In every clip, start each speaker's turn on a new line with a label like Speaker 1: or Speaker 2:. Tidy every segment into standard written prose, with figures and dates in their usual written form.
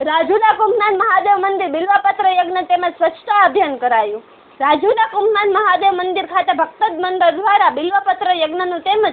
Speaker 1: રાજુલા કુંભનાથ મહાદેવ મંદિર બિલ્વપત્ર યજ્ઞ તેમજ સ્વચ્છતા અભિયાન કરાયું। રાજુલા કુંભનાથ મહાદેવ મંદિર ખાતે ભક્ત મંડળ દ્વારા બિલ્વપત્ર યજ્ઞનું તેમજ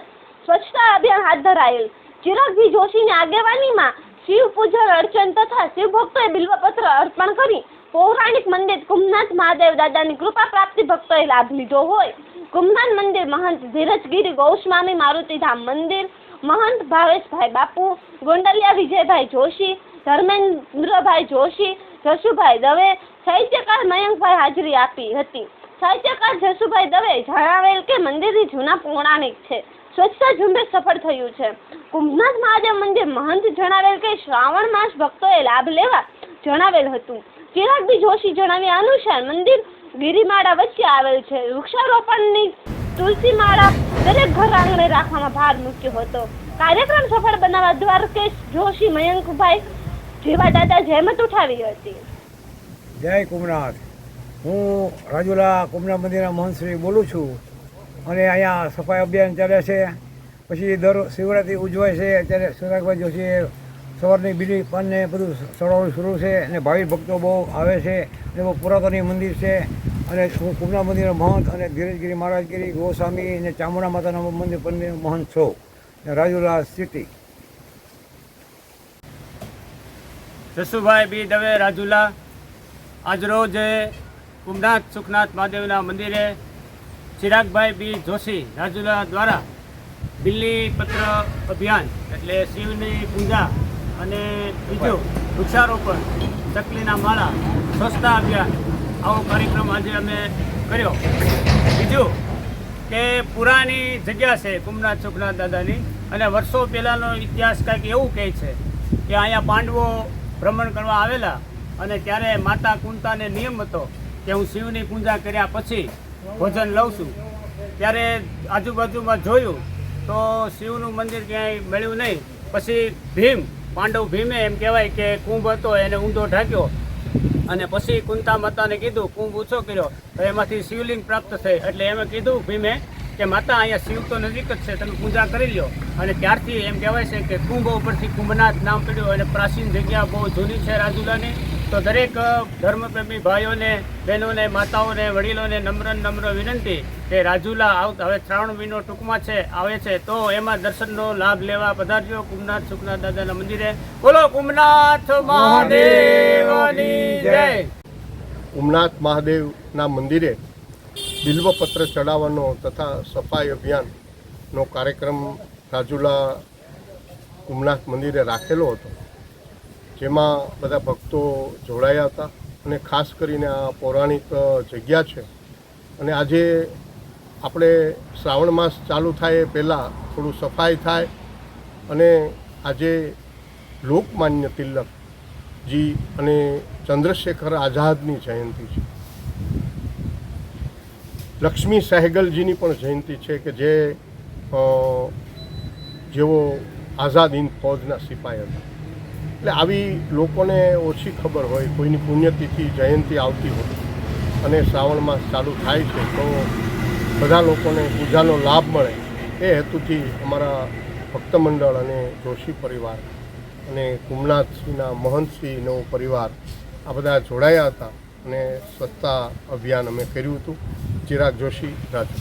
Speaker 1: સ્વચ્છતા અભિયાન હાથ ધરાયેલ। ચિરાગભાઈ જોશીની આગેવાનીમાં શિવ પૂજન અર્ચન તથા શિવ ભક્તોએ બિલ્વપત્ર અર્પણ કરી પૌરાણિક મંદિર કુંભનાથ મહાદેવ દાદાની કૃપા પ્રાપ્તિ ભક્તોએ લાભ લીધો હોય। કુંભનાથ મંદિર મહંત ધીરજગીરી ગૌસ્વામી મારુતિધામ મંદિર महंत भावेशभाई बापू, गोंडलिया विजयभाई जोशी, धर्मेन्द्रभाई जोशी, जसुभाई दवे, साहित्यकार मयंकभाई हाजरी आपी हती। साहित्यकार जसुभाई दवे जणावेल के मंदिर जूना पौराणिक छे, स्वच्छता झुंबेश सफल थयुं छे। कुंभनाथ महादेव मंदिर महंत जणावेल के श्रावण मास भक्तोए लाभ लेवा जणावेल हतुं। चिरागभाई जोशी जणाव्या अनुसार मंदिर गिरिमाळा वच्चे आवेल छे। वृक्षारोपणनी तुलसी माळा दरेक घर आंगणे राखवामां भार मूक्यो हतो। कार्यक्रम सफल बनाववा द्वारकेश जोशी मयंकभाई जेवा दादा जहमत उठावी हती।
Speaker 2: जय कुंभनाथ। हूँ રાજુલા કુંભનાથ મંદિરના મહંત શ્રી બોલું છું અને અહીંયા સફાઈ અભિયાન ચાલે છે। પછી દર શિવરાત્રિ ઉજવાય છે ત્યારે સુરાગભાઈ જોશીએ સવારની બીડી પાનને બધું ચડાવવાનું શરૂ છે અને ભાવિ ભક્તો બહુ આવે છે અને બહુ પુરાતન મંદિર છે। અને હું કુંભનાથ મંદિરના મહંત અને ધીરજગીરી મહારાજગીરી ગોસ્વામી અને ચામુંડા માતાના મંદિર પરની મહંત છું રાજુલા સિટી।
Speaker 3: જસુભાઈ બી દવે રાજુલા आज रोज कुंभनाथ सुखनाथ महादेवना मंदिरे चिरागभाई बी जोशी રાજુલા द्वारा बिल्ली पत्र अभियान एटले शिवनी पूजा अने बीजो वृक्षारोपण चकलीना माला स्वच्छता अभियान आवो कार्यक्रम आज अमे कर्यो। बीजू के पुरानी जग्या छे कुंभनाथ सुखनाथ दादानी अने वर्षो पहेलानो इतिहास कंईक एवुं कहे छे के अहींया पांडवो भ्रमण करवा आवेला અને ત્યારે માતા કુંતાને નિયમ હતો કે હું શિવની પૂજા કર્યા પછી ભોજન લઉં છું। ત્યારે આજુબાજુમાં જોયું તો શિવનું મંદિર ક્યાંય મળ્યું નહીં। પછી પાંડવ ભીમે એમ કહેવાય કે કુંભ હતો એને ઊંધો ઢાંક્યો અને પછી કુંતા માતાને કીધું કુંભ ઊંચો કર્યો તો એમાંથી શિવલિંગ પ્રાપ્ત થઈ। એટલે એમ કીધું ભીમે કે માતા અહીંયા શિવ તો નજીક જ છે, તમે પૂજા કરી લ્યો। અને ત્યારથી એમ કહેવાય છે કે કુંભ ઉપરથી કુંભનાથ નામ પડ્યું અને પ્રાચીન જગ્યા બહુ જૂની છે રાજુલાની। तो दरेक धर्मप्रेमी भाईओ ने बहनों ने माताओं ने वडीलों ने नम्र विनंती के રાજુલા હવે શ્રાવણ મહિનો ટૂંકમાં છે આવે છે તો એમાં દર્શનનો લાભ લેવા પધારજો કુંભનાથ સુખનાથ દાદાના મંદિરે। બોલો કુંભનાથ મહાદેવની જય।
Speaker 4: કુંભનાથ મહાદેવના મંદિરે બિલ્વપત્ર ચડાવવાનો તથા સફાઈ અભિયાનનો કાર્યક્રમ રાજુલા કુંભનાથ મંદિરે રાખેલો હતો, જેમાં બધા ભક્તો જોડાયા હતા અને ખાસ કરીને આ પૌરાણિક જગ્યા છે। અને આજે આપણે શ્રાવણ માસ ચાલુ થાય એ પહેલાં થોડું સફાઈ થાય અને આજે લોકમાન્ય તિલકજી અને ચંદ્રશેખર આઝાદની જયંતિ છે। લક્ષ્મી સહેગલજીની પણ જયંતિ છે કે જેઓ આઝાદ હિન્દ ફૌજના સિપાહી હતા। એટલે આવી લોકોને ઓછી ખબર હોય, કોઈની પુણ્યતિથિ જયંતિ આવતી હોય અને શ્રાવણ માસ ચાલુ થાય છે તો બધા લોકોને પૂજાનો લાભ મળે એ હેતુથી અમારા ભક્ત મંડળ અને જોશી પરિવાર અને કુંભનાથશ્રીના મહંતશ્રીનો પરિવાર આ બધા જોડાયા હતા અને સ્વચ્છતા અભિયાન અમે કર્યું હતું। ચિરાગ જોશી, રાજુ।